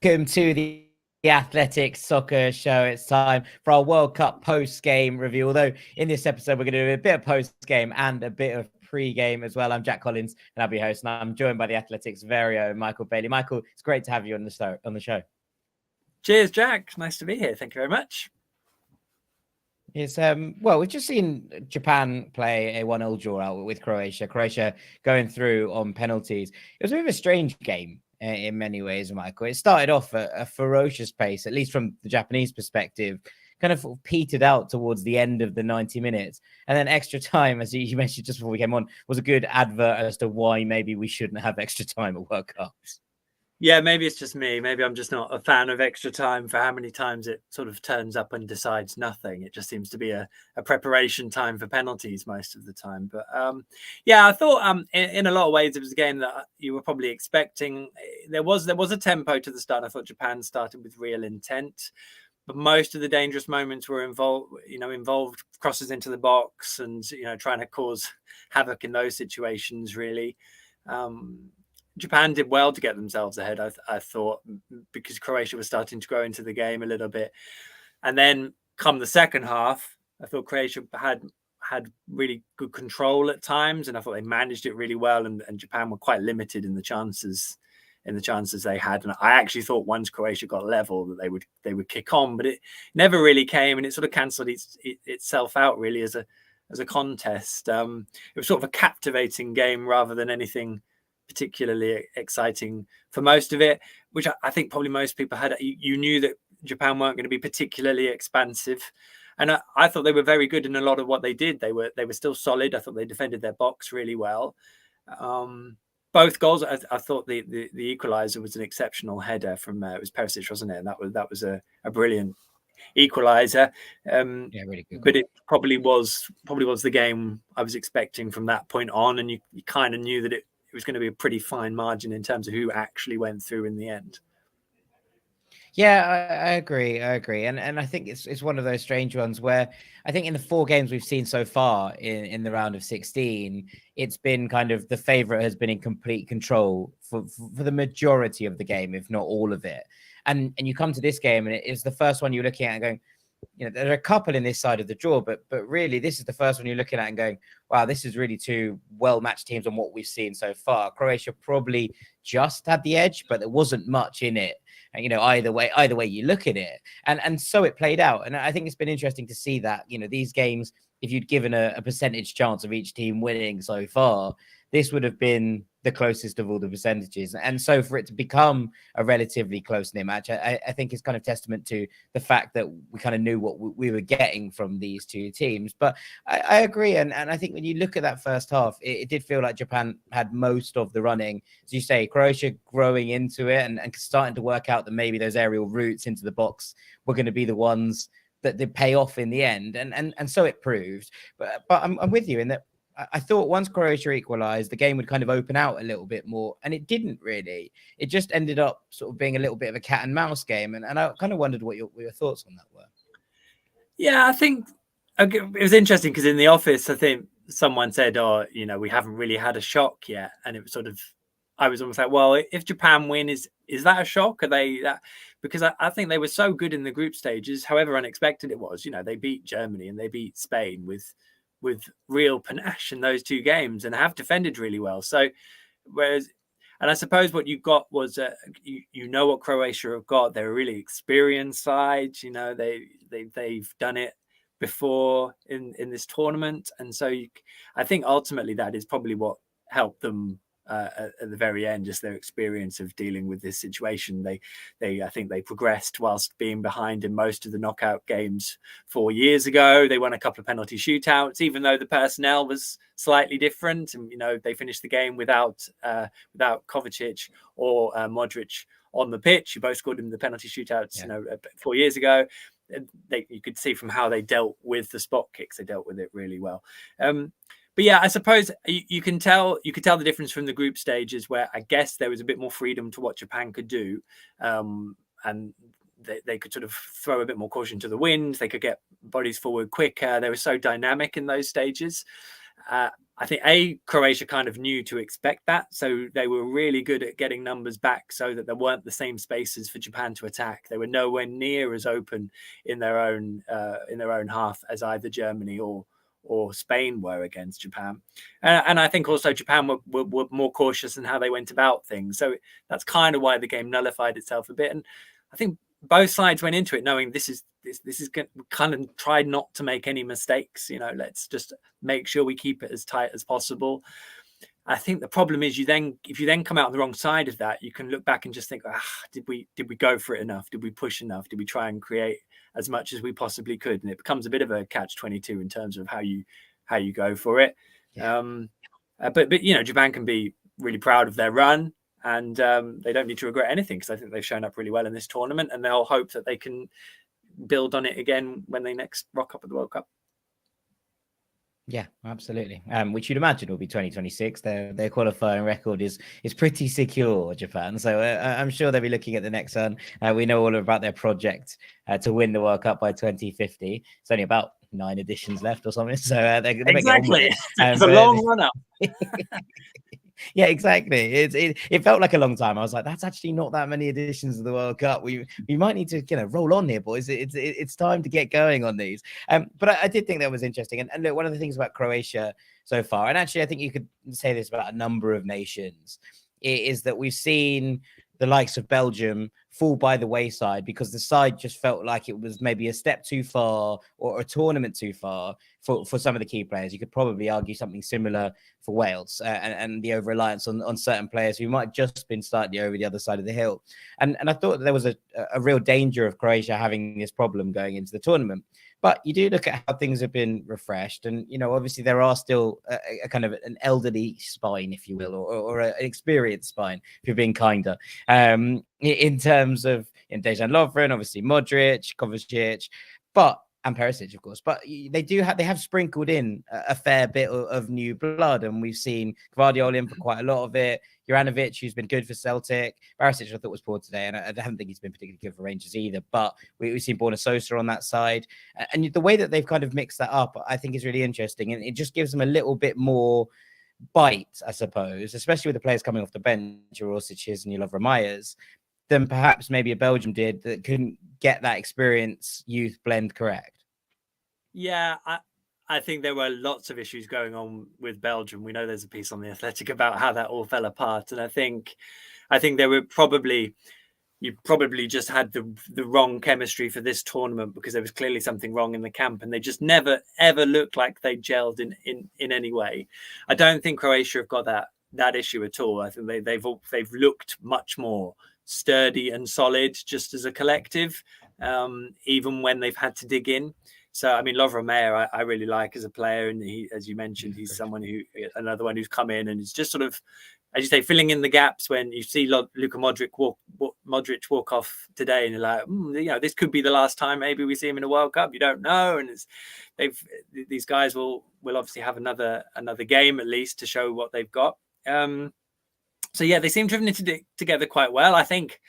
Welcome to the Athletic Soccer Show. It's time for our World Cup post-game review. Although in this episode, we're going to do a bit of post-game and a bit of pre-game as well. I'm Jack Collins, and I'll be host, and I'm joined by the Athletics' very own Michael Bailey. Michael, it's great to have you on the show. Cheers, Jack. Nice to be here. Thank you very much. It's well, we've just seen Japan play a 1-0 draw out with Croatia. Croatia going through on penalties. It was a bit of a strange game in many ways, Michael. It started off at a ferocious pace, at least from the Japanese perspective, kind of petered out towards the end of the 90 minutes. And then extra time, as you mentioned just before we came on, was a good advert as to why maybe we shouldn't have extra time at World Cups. Yeah, maybe it's just me. Maybe I'm just not a fan of extra time for how many times it sort of turns up and decides nothing. It just seems to be a preparation time for penalties most of the time. But yeah, I thought in a lot of ways it was a game that you were probably expecting. There was a tempo to the start. I thought Japan started with real intent, but most of the dangerous moments were involved crosses into the box and trying to cause havoc in those situations. Really. Japan did well to get themselves ahead, I thought, because Croatia was starting to grow into the game a little bit. And then come the second half, I thought Croatia had really good control at times, and I thought they managed it really well, and Japan were quite limited in the chances they had. And I actually thought once Croatia got level that they would kick on, but it never really came, and it sort of cancelled itself out really as a contest. It was sort of a captivating game rather than anything particularly exciting for most of it, which I think probably most people had. You knew that Japan weren't going to be particularly expansive, and I thought they were very good in a lot of what they did. They were still solid. I thought they defended their box really well. Both goals, I thought the equaliser was an exceptional header from it was Perisic, wasn't it? And that was a brilliant equaliser. Yeah, really good goal. But it probably was the game I was expecting from that point on, and you kind of knew that it was going to be a pretty fine margin in terms of who actually went through in the end. Yeah, I agree. And I think it's one of those strange ones where I think in the 4 games we've seen so far in the round of 16, it's been kind of the favorite has been in complete control for the majority of the game, if not all of it. And you come to this game and it is the first one you're looking at and going, there are a couple in this side of the draw, but really this is the first one you're looking at and going, wow, this is really 2 well-matched teams on what we've seen so far. Croatia probably just had the edge, but there wasn't much in it. And, either way you look at it. And so it played out. And I think it's been interesting to see that, these games, if you'd given a percentage chance of each team winning so far, this would have been the closest of all the percentages. And so for it to become a relatively close-knit match, I think is kind of testament to the fact that we kind of knew what we were getting from these 2 teams. But I agree. And I think when you look at that first half, it did feel like Japan had most of the running. As you say, Croatia growing into it and starting to work out that maybe those aerial routes into the box were going to be the ones that did pay off in the end. And so it proved. But I'm with you in that I thought once Croatia equalised, the game would kind of open out a little bit more, and it didn't really. It just ended up sort of being a little bit of a cat and mouse game, and I kind of wondered what your thoughts on that were. Yeah, I think it was interesting because in the office, I think someone said, "Oh, we haven't really had a shock yet," and it was sort of, I was almost like, "Well, if Japan win, is that a shock? Are they that?" Because I think they were so good in the group stages, however unexpected it was. They beat Germany and they beat Spain with real panache in those 2 games and have defended really well. So and I suppose what you got was what Croatia have got. They're a really experienced side. They've done it before in this tournament, and so I think ultimately that is probably what helped them at the very end, just their experience of dealing with this situation. I think they progressed whilst being behind in most of the knockout games 4 years ago. They won a couple of penalty shootouts, even though the personnel was slightly different. And they finished the game without Kovacic or Modric on the pitch. You both scored in the penalty shootouts, 4 years ago. You could see from how they dealt with the spot kicks, they dealt with it really well. But yeah, I suppose you could tell the difference from the group stages, where I guess there was a bit more freedom to what Japan could do, and they could sort of throw a bit more caution to the wind. They could get bodies forward quicker. They were so dynamic in those stages. I think Croatia kind of knew to expect that, so they were really good at getting numbers back, so that there weren't the same spaces for Japan to attack. They were nowhere near as open in their own half as either Germany or Spain were against Japan, and I think also Japan were more cautious in how they went about things. So that's kind of why the game nullified itself a bit. And I think both sides went into it knowing this is kind of tried not to make any mistakes. Let's just make sure we keep it as tight as possible. I think the problem is if you then come out on the wrong side of that, you can look back and just think, did we go for it enough? Did we push enough? Did we try and create as much as we possibly could? And it becomes a bit of a catch-22 in terms of how you go for it. Yeah. But Japan can be really proud of their run, and they don't need to regret anything, because I think they've shown up really well in this tournament, and they'll hope that they can build on it again when they next rock up at the World Cup. Yeah, absolutely. Which you'd imagine will be 2026. Their qualifying record is pretty secure, Japan. So I'm sure they'll be looking at the next one. We know all about their project to win the World Cup by 2050. It's only about 9 editions left or something. So they're exactly. It's a long run up. Yeah, exactly. It felt like a long time. I was like, that's actually not that many editions of the World Cup. We might need to roll on here, boys. It's time to get going on these. But I did think that was interesting. And look, one of the things about Croatia so far, and actually I think you could say this about a number of nations, is that we've seen the likes of Belgium fall by the wayside because the side just felt like it was maybe a step too far or a tournament too far for some of the key players. You could probably argue something similar for Wales and the over-reliance on certain players who might have just been slightly over the other side of the hill. And I thought that there was a real danger of Croatia having this problem going into the tournament. But you do look at how things have been refreshed, and obviously there are still a kind of an elderly spine, if you will, or an experienced spine, if you're being kinder, in terms of Dejan Lovren, obviously Modric, Kovacic, and Perisic, of course. But they have sprinkled in a fair bit of new blood, and we've seen Gvardiol in for quite a lot of it. Juranovic, who's been good for Celtic. Barisic, I thought, was poor today, and I don't think he's been particularly good for Rangers either. But we've seen Borna Sosa on that side. And the way that they've kind of mixed that up, I think is really interesting. And it just gives them a little bit more bite, I suppose, especially with the players coming off the bench, your Orsic's and your Lovren Myers, than perhaps maybe a Belgium did that couldn't get that experience youth blend correct. Yeah, I think there were lots of issues going on with Belgium. We know there's a piece on The Athletic about how that all fell apart. And I think there were you probably just had the wrong chemistry for this tournament, because there was clearly something wrong in the camp, and they just never, ever looked like they gelled in any way. I don't think Croatia have got that issue at all. I think they've looked much more sturdy and solid just as a collective, even when they've had to dig in. So, I mean, Lovren Mayer, I really like as a player. And he, as you mentioned, he's another one who's come in and is just sort of, as you say, filling in the gaps when you see Luka Modric walk off today, and you're like, this could be the last time maybe we see him in a World Cup. You don't know. And these guys will obviously have another game at least to show what they've got. So, yeah, they seem to have knitted it together quite well. I think,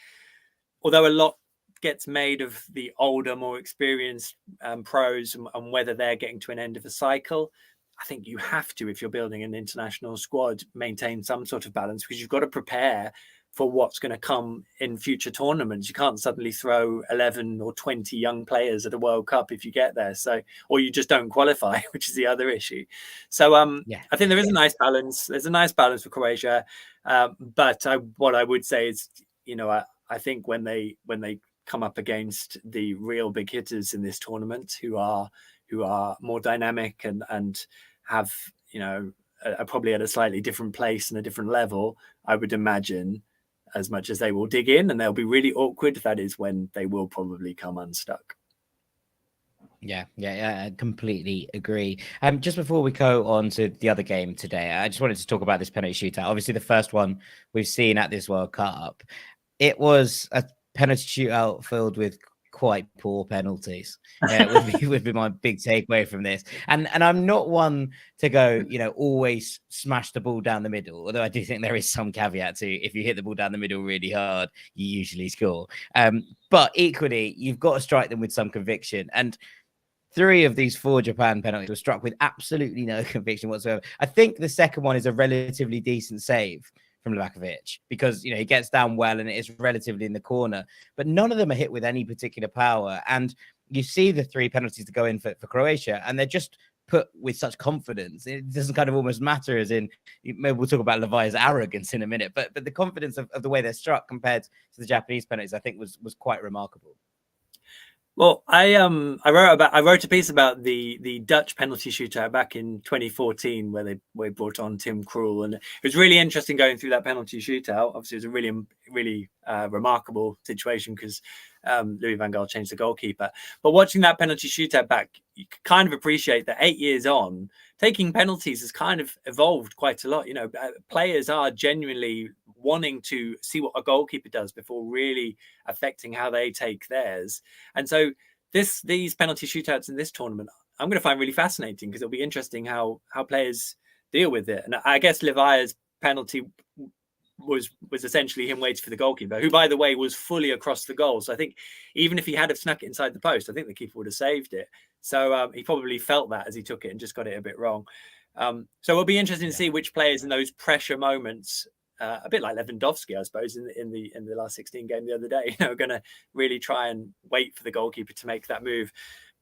although a lot gets made of the older, more experienced pros and whether they're getting to an end of a cycle, I think you have to, if you're building an international squad, maintain some sort of balance, because you've got to prepare for what's going to come in future tournaments. You can't suddenly throw 11 or 20 young players at a World Cup if you get there. So, or you just don't qualify, which is the other issue. So I think there is a nice balance. There's a nice balance for Croatia. But what I would say is, I think when they come up against the real big hitters in this tournament, who are more dynamic and have, are probably at a slightly different place and a different level, I would imagine, as much as they will dig in and they'll be really awkward, that is when they will probably come unstuck. Yeah, I completely agree. Just before we go on to the other game today, I just wanted to talk about this penalty shootout. Obviously, the first one we've seen at this World Cup, it was a penalty shootout filled with quite poor penalties. Would be my big takeaway from this. And I'm not one to go, always smash the ball down the middle, although I do think there is some caveat to, if you hit the ball down the middle really hard, you usually score. But equally, you've got to strike them with some conviction. And 3 of these 4 Japan penalties were struck with absolutely no conviction whatsoever. I think the second one is a relatively decent save from Livakovic because, he gets down well and it is relatively in the corner, but none of them are hit with any particular power. And you see the 3 penalties to go in for Croatia, and they're just put with such confidence. It doesn't kind of almost matter, as in, maybe we'll talk about Levi's arrogance in a minute, but the confidence of the way they're struck compared to the Japanese penalties, I think was quite remarkable. Well, I wrote a piece about the Dutch penalty shootout back in 2014 where they brought on Tim Krul, and it was really interesting going through that penalty shootout. Obviously, it was a really remarkable situation because Louis van Gaal changed the goalkeeper. But watching that penalty shootout back, you kind of appreciate that 8 years on, taking penalties has kind of evolved quite a lot. Players are genuinely wanting to see what a goalkeeper does before really affecting how they take theirs. And so these penalty shootouts in this tournament, I'm going to find really fascinating because it'll be interesting how players deal with it. And I guess Levi's penalty was essentially him waiting for the goalkeeper, who, by the way, was fully across the goal. So I think even if he had have snuck it inside the post, I think the keeper would have saved it. So he probably felt that as he took it and just got it a bit wrong. So it'll be interesting to see which players in those pressure moments, a bit like Lewandowski, I suppose, in the last 16 game the other day, are going to really try and wait for the goalkeeper to make that move.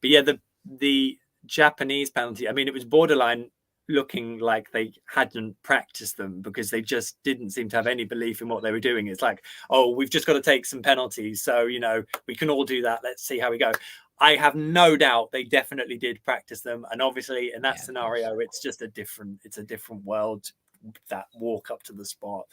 But yeah, the Japanese penalty, I mean, it was borderline looking like they hadn't practiced them because they just didn't seem to have any belief in what they were doing. It's like, oh, we've just got to take some penalties, so we can all do that. Let's see how we go. I have no doubt they definitely did practice them, and obviously in that scenario, it's a different world. That walk up to the spot,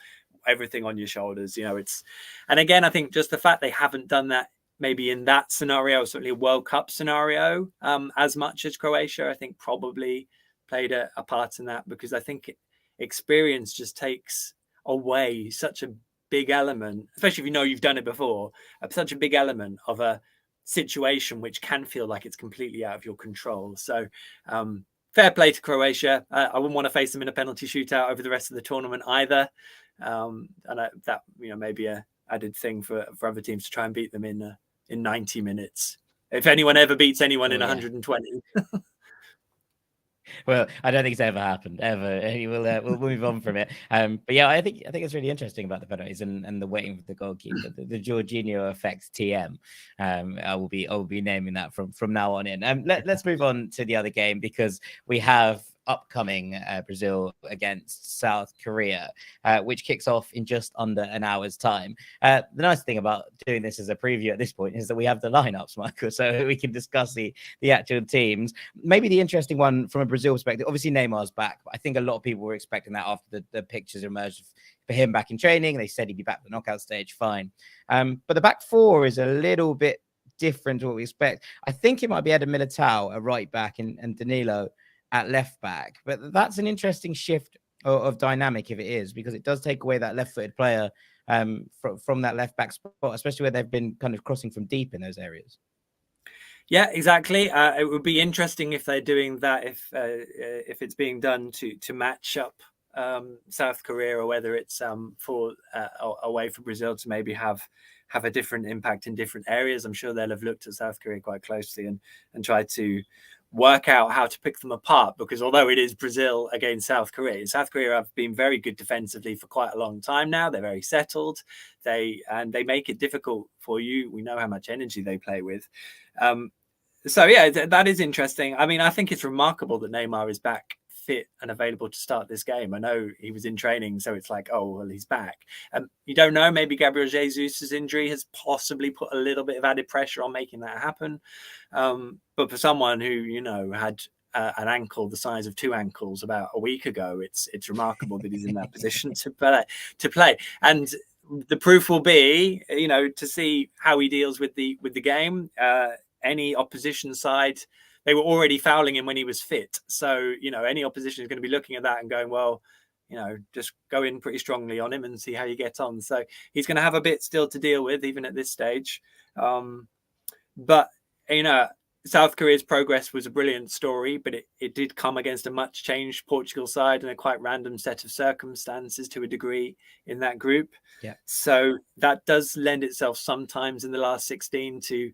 everything on your shoulders, and again, I think just the fact they haven't done that maybe in that scenario, certainly a World Cup scenario, as much as Croatia, I think probably played a part in that, because I think experience just takes away such a big element, especially if you've done it before, such a big element of a situation which can feel like it's completely out of your control. So fair play to Croatia. I wouldn't want to face them in a penalty shootout over the rest of the tournament either. And that maybe a added thing for other teams to try and beat them in 90 minutes. If anyone ever beats anyone in 120. Well, I don't think it's ever happened ever. We'll move on from it. But yeah, I think it's really interesting about the penalties and the waiting for the goalkeeper, the Jorginho effect TM. I will be naming that from now on in. Let's move on to the other game, because we have upcoming Brazil against South Korea, which kicks off in just under an hour's time. The nice thing about doing this as a preview at this point is that we have the lineups, Michael, so we can discuss the actual teams. Maybe the interesting one from a Brazil perspective, obviously Neymar's back, but I think a lot of people were expecting that after the pictures emerged for him back in training. They said he'd be back for the knockout stage, fine. But the back four is a little bit different to what we expect. I think it might be Eder Militao, a right back, and Danilo at left back, but that's an interesting shift of dynamic if it is, because it does take away that left-footed player from that left back spot, especially where they've been kind of crossing from deep in those areas. Yeah, exactly. It would be interesting if they're doing that, if it's being done to match up South Korea, or whether it's for a way for Brazil to maybe have a different impact in different areas. I'm sure they'll have looked at South Korea quite closely and tried to work out how to pick them apart, because although it is Brazil against South Korea have been very good defensively for quite a long time now. They're very settled. They make it difficult for you. We know how much energy they play with. So yeah, that is interesting. I mean, I think it's remarkable that Neymar is back fit and available to start this game. I know he was in training, so it's like, oh, well, he's back. You don't know, maybe Gabriel Jesus' injury has possibly put a little bit of added pressure on making that happen. But for someone who, had an ankle the size of 2 ankles about a week ago, it's remarkable that he's in that position to play. And the proof will be, to see how he deals with the game. Any opposition side, they were already fouling him when he was fit. So, any opposition is going to be looking at that and going, well, just go in pretty strongly on him and see how you get on. So he's going to have a bit still to deal with, even at this stage. But, South Korea's progress was a brilliant story, but it did come against a much changed Portugal side and a quite random set of circumstances to a degree in that group. Yeah. So that does lend itself sometimes in the last 16 to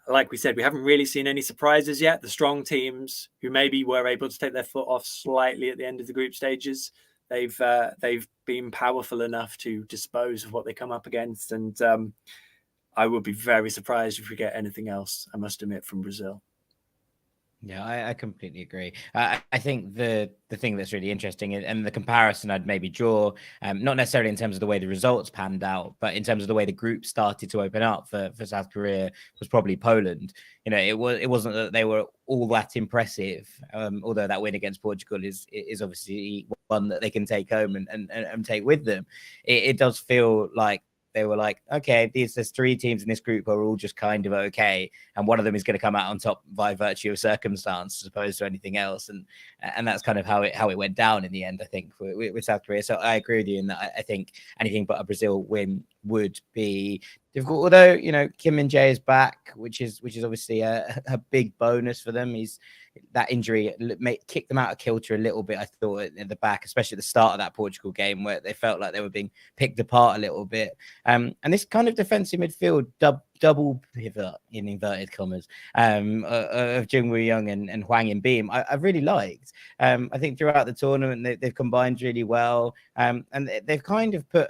like we said, we haven't really seen any surprises yet. The strong teams who maybe were able to take their foot off slightly at the end of the group stages, they've been powerful enough to dispose of what they come up against. And I would be very surprised if we get anything else, I must admit, from Brazil. Yeah, I completely agree. I think the thing that's really interesting, and the comparison I'd maybe draw, not necessarily in terms of the way the results panned out, but in terms of the way the group started to open up for South Korea, was probably Poland. You know, it wasn't that they were all that impressive, although that win against Portugal is obviously one that they can take home and take with them. It does feel like they were like, okay, there's 3 teams in this group who are all just kind of okay, and one of them is going to come out on top by virtue of circumstance as opposed to anything else, and that's kind of how it went down in the end, I think, with South Korea. So I agree with you in that. I think anything but a Brazil win would be difficult. Although, you know, Kim Min-jae is back, which is obviously a big bonus for them. That injury kicked them out of kilter a little bit, I thought, at the back, especially at the start of that Portugal game, where they felt like they were being picked apart a little bit. And this kind of defensive midfield double pivot, in inverted commas, of Jung-Woo Young and Hwang In-beom, I've really liked. I think throughout the tournament, they've combined really well. And they've kind of put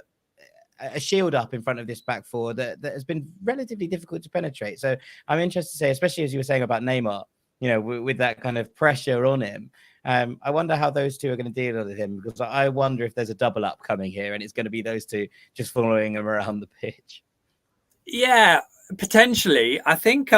a shield up in front of this back four that has been relatively difficult to penetrate. So I'm interested to say, especially as you were saying about Neymar, you know, with that kind of pressure on him, I wonder how those two are going to deal with him, because I wonder if there's a double up coming here and it's going to be those two just following him around the pitch. Yeah, potentially. I think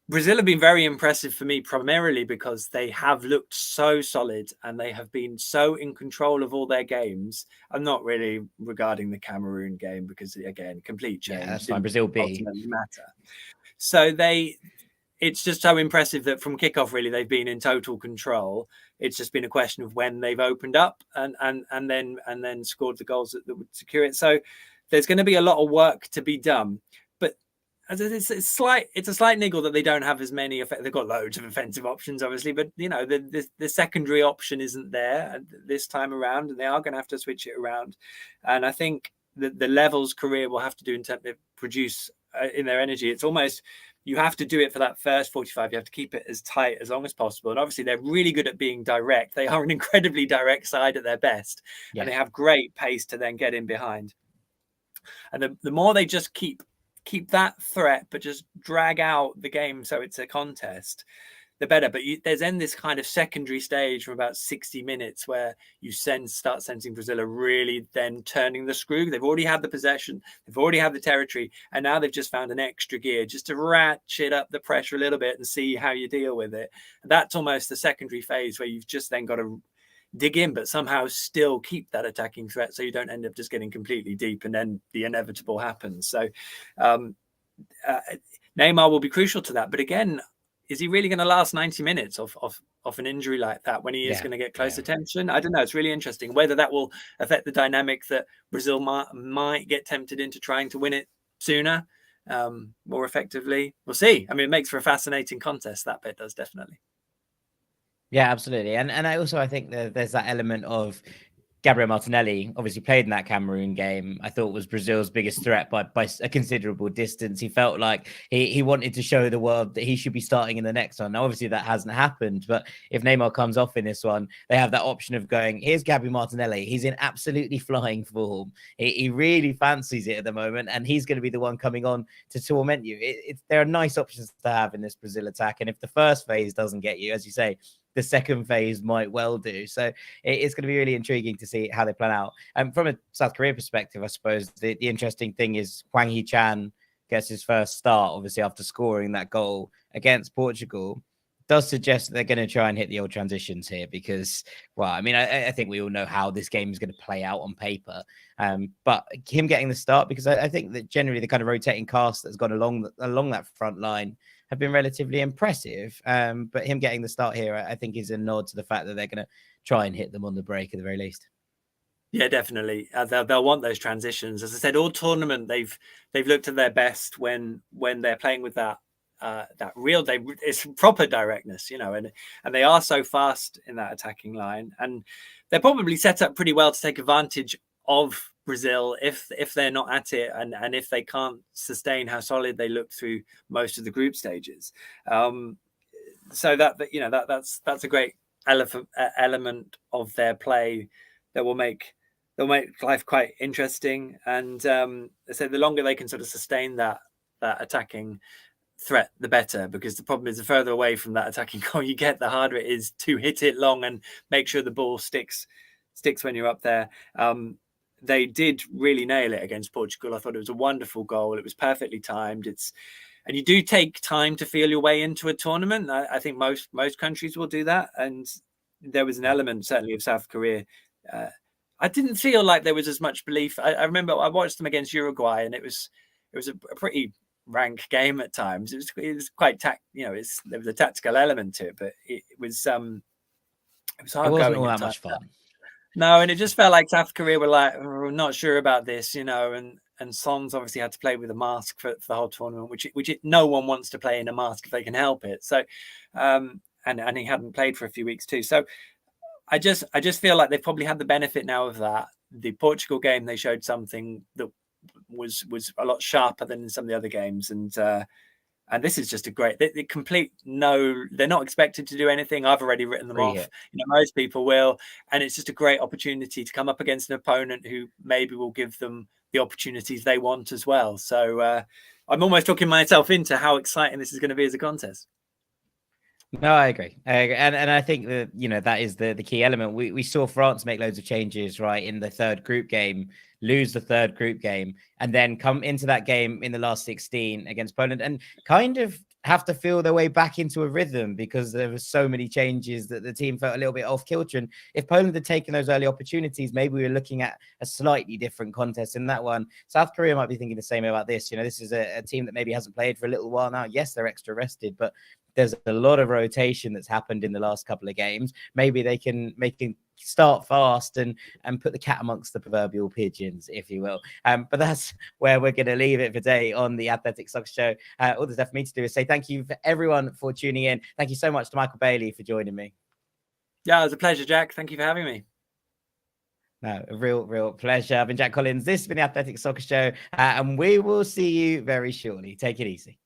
Brazil have been very impressive for me, primarily because they have looked so solid and they have been so in control of all their games. I'm not really regarding the Cameroon game because, again, complete change. Yeah, that's fine. Brazil B. Ultimately matter. So it's just so impressive that from kickoff, really, they've been in total control. It's just been a question of when they've opened up and then scored the goals that would secure it. So there's going to be a lot of work to be done. But it's a slight niggle that they don't have as many. They've got loads of offensive options, obviously, but you know the secondary option isn't there this time around, and they are going to have to switch it around. And I think the levels Korea will have to do in terms of produce in their energy. It's almost, you have to do it for that first 45. You have to keep it as tight as long as possible. And obviously, they're really good at being direct. They are an incredibly direct side at their best, and they have great pace to then get in behind. And the more they just keep that threat, but just drag out the game so it's a contest, the better. But there's then this kind of secondary stage from about 60 minutes where you start sensing Brazil are really then turning the screw. They've already had the possession, they've already had the territory, and now they've just found an extra gear just to ratchet up the pressure a little bit and see how you deal with it. And that's almost the secondary phase where you've just then got to dig in, but somehow still keep that attacking threat so you don't end up just getting completely deep and then the inevitable happens. So Neymar will be crucial to that. But again, is he really going to last 90 minutes of an injury like that when he is going to get close attention? I don't know. It's really interesting whether that will affect the dynamic that Brazil might get tempted into trying to win it sooner, more effectively. We'll see. I mean, it makes for a fascinating contest. That bit does, definitely. Yeah, absolutely. And I think that there's that element of Gabriel Martinelli, obviously played in that Cameroon game, I thought was Brazil's biggest threat by a considerable distance. He felt like he wanted to show the world that he should be starting in the next one. Now, obviously that hasn't happened, but if Neymar comes off in this one, they have that option of going, here's Gabriel Martinelli. He's in absolutely flying form. He really fancies it at the moment, and he's going to be the one coming on to torment you. There are nice options to have in this Brazil attack, and if the first phase doesn't get you, as you say, the second phase might well do. So it's going to be really intriguing to see how they plan out. From a South Korea perspective, I suppose the interesting thing is Hwang Hee-chan gets his first start, obviously after scoring that goal against Portugal. Does suggest that they're going to try and hit the old transitions here because, well, I mean, I think we all know how this game is going to play out on paper. But him getting the start, because I think that generally the kind of rotating cast that's gone along that front line have been relatively impressive. But him getting the start here, I think, is a nod to the fact that they're going to try and hit them on the break at the very least. Yeah, definitely. They'll want those transitions. As I said, all tournament they've looked at their best when they're playing with that it's proper directness, and they are so fast in that attacking line, and they're probably set up pretty well to take advantage of Brazil if they're not at it, and if they can't sustain how solid they look through most of the group stages. So that's a great element of their play that will make life quite interesting. And so the longer they can sort of sustain that attacking threat, the better, because the problem is the further away from that attacking goal you get, the harder it is to hit it long and make sure the ball sticks when you're up there. They did really nail it against Portugal. I thought it was a wonderful goal. It was perfectly timed. And you do take time to feel your way into a tournament. I think most countries will do that. And there was an element certainly of South Korea. I didn't feel like there was as much belief. I remember I watched them against Uruguay, and it was a pretty rank game at times. It was quite there was a tactical element to it, but it was hard going. It wasn't all that much fun. No, and it just felt like South Korea were like, we're not sure about this, and Son's obviously had to play with a mask for the whole tournament, which no one wants to play in a mask if they can help it. So, and he hadn't played for a few weeks too. So I just feel like they've probably had the benefit now of that. The Portugal game, they showed something that was a lot sharper than in some of the other games, and this is just a great. They're not expected to do anything. I've already written them off. Most people will, and it's just a great opportunity to come up against an opponent who maybe will give them the opportunities they want as well. So I'm almost talking myself into how exciting this is going to be as a contest. No, I agree. And I think that, that is the key element. We saw France make loads of changes, right, in the third group game, lose the third group game, and then come into that game in the last 16 against Poland and kind of have to feel their way back into a rhythm because there were so many changes that the team felt a little bit off kilter. And if Poland had taken those early opportunities, maybe we were looking at a slightly different contest in that one. South Korea might be thinking the same about this. This is a team that maybe hasn't played for a little while now. Yes, they're extra rested, but there's a lot of rotation that's happened in the last couple of games. Maybe they can start fast and put the cat amongst the proverbial pigeons, if you will. But that's where we're going to leave it for today on the Athletic Soccer Show. All there's left for me to do is say thank you for everyone for tuning in. Thank you so much to Michael Bailey for joining me. Yeah, it was a pleasure, Jack. Thank you for having me. No, a real pleasure. I've been Jack Collins. This has been the Athletic Soccer Show, and we will see you very shortly. Take it easy.